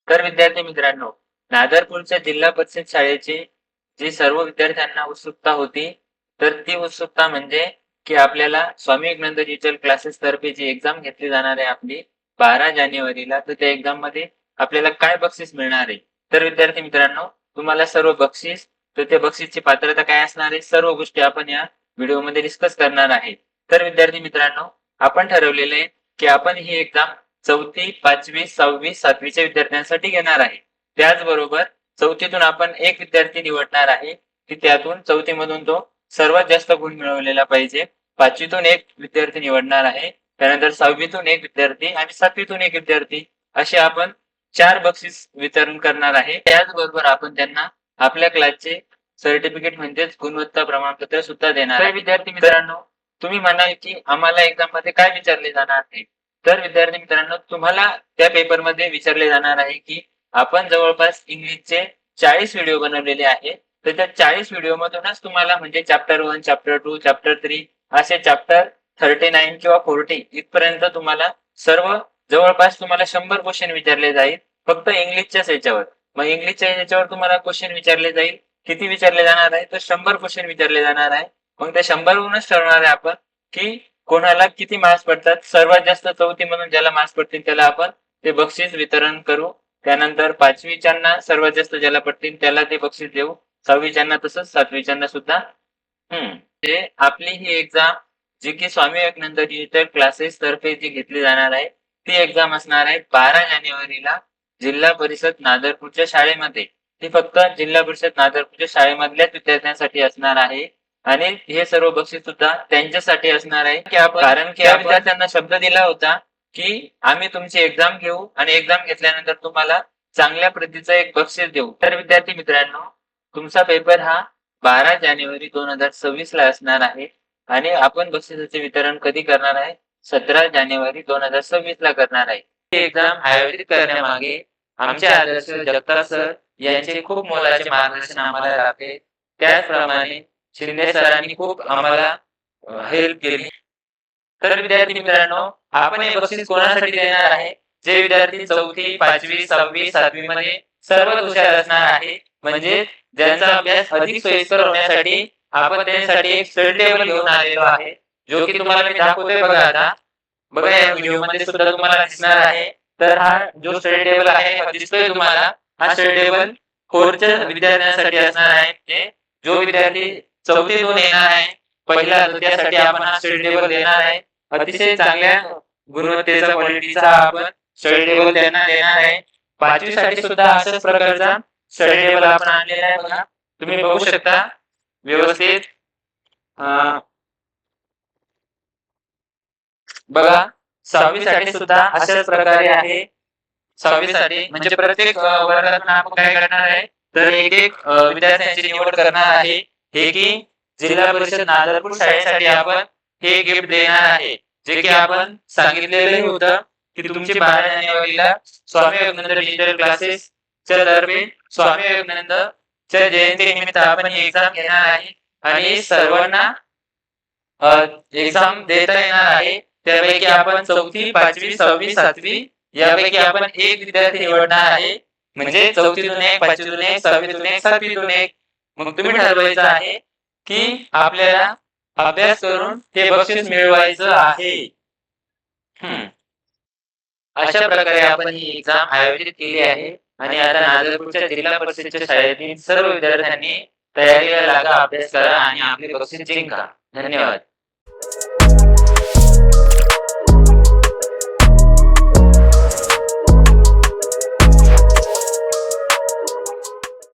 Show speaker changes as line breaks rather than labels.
तर विद्यार्थी मित्रांनो, नागरपूरच्या जिल्हा परिषद शाळेची जी सर्व विद्यार्थ्यांना उत्सुकता होती, तर ती उत्सुकता म्हणजे की आपल्याला स्वामी विवेकानंद डिजिटल क्लासेस तर्फे जी एक्झाम घेतली जाणार आहे आपली 12 जानेवारीला, तर त्या एक्झाममध्ये आपल्याला काय बक्षीस मिळणार आहे? तर विद्यार्थी मित्रांनो, तुम्हाला सर्व बक्षीस, तर त्या बक्षीसची पात्रता काय असणार आहे, सर्व गोष्टी आपण या व्हिडिओमध्ये डिस्कस करणार आहे. तर विद्यार्थी मित्रांनो, आपण ठरवलेलं आहे की आपण ही एक्झाम 4थी, 5वी, 6वी, 7वीच्या विद्यार्थ्यांसाठी घेणार आहे. त्याचबरोबर 4थीतून आपण एक विद्यार्थी निवडणार आहे, की त्यातून 4थीमधून तो सर्वात जास्त गुण मिळवलेला पाहिजे. 5वीतून एक विद्यार्थी निवडणार आहे. त्यानंतर 6वीतून एक विद्यार्थी आणि 7वीतून एक विद्यार्थी असे आपण 4 बक्षीस वितरण करणार आहे. त्याचबरोबर आपण त्यांना आपल्या क्लासचे सर्टिफिकेट म्हणजेच गुणवत्ता प्रमाणपत्र सुद्धा देणार आहे. तर विद्यार्थी मित्रांनो, तुम्ही म्हणाल की आम्हाला एक्झाममध्ये काय विचारले जाणार आहे? तर विद्यार्थी मित्रांनो, तुम्हाला त्या पेपरमध्ये विचारले जाणार आहे की आपण जवळपास इंग्लिशचे 40 व्हिडिओ बनवलेले आहेत. तर त्या 40 व्हिडिओमधूनच तुम्हाला म्हणजे चॅप्टर 1, चॅप्टर 2, चॅप्टर 3 असे चॅप्टर 39 किंवा 40 इथपर्यंत तुम्हाला सर्व जवळपास तुम्हाला 100 क्वेश्चन विचारले जाईल फक्त इंग्लिशच्याच याच्यावर. मग इंग्लिशच्या याच्यावर तुम्हाला क्वेश्चन विचारले जाईल. किती विचारले जाणार आहे? तर 100 क्वेश्चन विचारले जाणार आहे. मग त्या 100 वरूनच ठरवणार आहे आपण की कोणाला किती मार्क्स पडतात. सर्वात जास्त 4थी म्हणून ज्याला मार्क्स पडतील त्याला आपण ते बक्षीस वितरण करू. त्यानंतर 5वीच्यांना सर्वात जास्त ज्याला पडतील त्याला ते बक्षीस देऊ. 6वीच्यांना तसंच 7वीच्यांना सुद्धा. ते आपली ही एक्झाम जी की स्वामी विवेकानंद डिजिटल क्लासेस तर्फे जी घेतली जाणार आहे, ती एक्झाम असणार आहे 12 जानेवारीला जिल्हा परिषद नादरपूरच्या शाळेमध्ये. ती फक्त जिल्हा परिषद नादरपूरच्या शाळेमधल्याच विद्यार्थ्यांसाठी असणार आहे. आणि हे सर्व बक्षीस सुद्धा त्यांच्यासाठी असणार आहे, की आपण कारण की आपण विद्यार्थ्यांना शब्द दिला होता, की आम्ही तुमची एक्झाम घेऊ आणि एक्झाम घेतल्यानंतर तुम्हाला चांगल्या प्रतीचं एक बक्षीस देऊ. तर विद्यार्थी मित्रांनो, तुमचा पेपर हा 12 जानेवारी 2026 ला असणार आहे आणि आपण बक्षिसाचे वितरण कधी करणार आहे? 17 जानेवारी 2026 ला करणार आहे. ही एक्झाम आयोजित करण्यामागे आमचे आदर्श जगताप सर यांचे खूप मोलाचे मार्गदर्शन आम्हाला लाभले. त्याचप्रमाणे शिंदे सरांनी खूप आम्हाला हेल्प केली. तर विद्यार्थी मित्रांनो, आपण हे बक्षीस कोणासाठी देणार आहे? जे विद्यार्थी 4थी, 5वी, 6वी, 7वी मध्ये सर्वात हुशार असणार आहे, म्हणजे ज्यांचा अभ्यास अधिक सोयीस्कर होण्यासाठी आपण त्यांच्यासाठी एक स्टडी टेबल घेऊन आलेलो आहे, जो की तुम्हाला मी दाखवतोय बघा आता. बघा या व्हिडिओमध्ये सुद्धा तुम्हाला दिसणार आहे. तर हा जो स्टडी टेबल आहे हा दिसतोय तुम्हाला. हा स्टडी टेबल 4च्या विद्यार्थ्यांसाठी असणार आहे. म्हणजे जो विद्यार्थी 4थीतून येणार आहे पहिला, त्यासाठी आपण हा स्टडी टेबल देणार आहे. अतिशय चांगल्या गुणवत्तेचा क्वालिटीचा आपण स्टडी टेबल त्यांना देणार आहे. 5वी साठी सुद्धा अशाच प्रकारचा स्टडी टेबल आपण आणलेला आहे बघा. तुम्ही बघू शकता व्यवस्थित. बघा 6वी साठी सुद्धा अशाच प्रकारे आहे. 6वी साठी म्हणजे प्रत्येक वर्गातून आपण काय करणार आहे, तर एक एक विद्यार्थ्यांची निवड करणार आहे. हे की जिल्हा परिषद नादरपूर शाळेसाठी आपण हे गिफ्ट देणार आहे. जे की आपण सांगितलेलं होतं की तुमची 12 जानेवारीला स्वामी विवेकानंद डिजिटल क्लासेस च्या तर्फे स्वामी विवेकानंदच्या जयंतीनिमित्त आपण ही एक्झाम घेणार आहे आणि सर्वांना एक्झाम देता येणार आहे. त्यापैकी आपण 4थी, 5वी, 6वी, 7वी यापैकी आपण एक विद्यार्थी निवडणार आहे. म्हणजे 4थीतून एक, 5वीतून एक, 6वीतून एक, 7वीतून एक. मग तुम्ही ठरवायचं आहे की आपल्याला अभ्यास करून हे बक्षीस मिळवायचं आहे. अशा प्रकारे आपण ही एक्झाम आयोजित केली आहे आणि आता नागरपूरच्या जिल्हा परिषदेच्या शाळेतील सर्व विद्यार्थ्यांनी तयारीला लागा, अभ्यास करा आणि आपले बक्षीस जिंका. धन्यवाद.